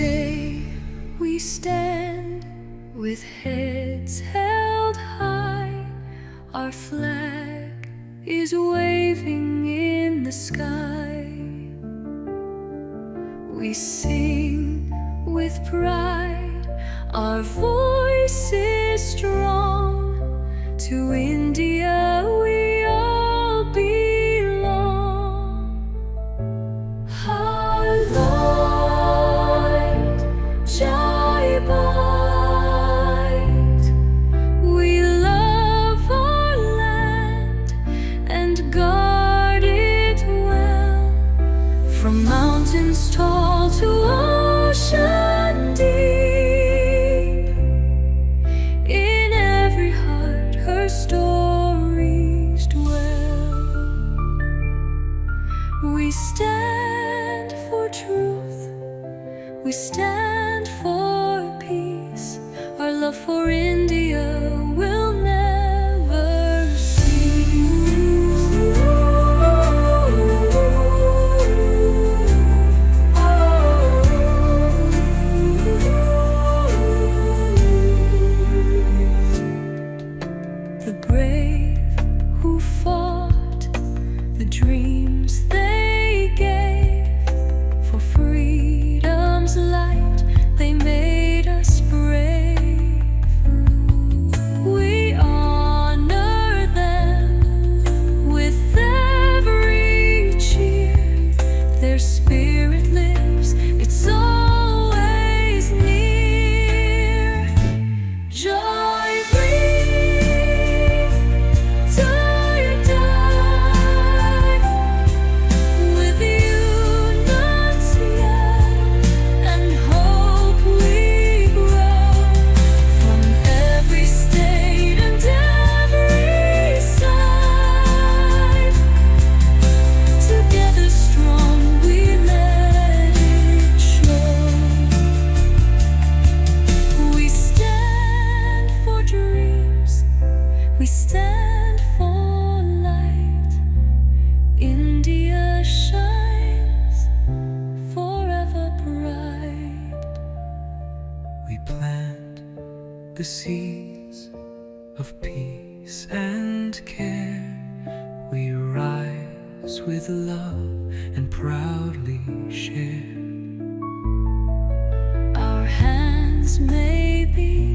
Today we stand with heads held high. Our flag is waving in the sky. We sing with pride, our voice is strong. To India we all belong. Our light, Jai Bharat. We love our land and guard it well. From mountains tall to ocean deep, in every heart her stories dwell. We stand for truth, we stand for peace. Our love for India will never cease. The brave who fought, the dreams they gave for freedom's light, they made us brave. We honor them with every cheer. Their spirit lives, it's always near. Jai Veer, die, die, with unity and hope we grow. From every state and every side, together strong we let it show. We stand for dreams, we stand for light. India shines forever bright. We plant the seeds of peace and care. We rise with love and proudly share. Our hands may be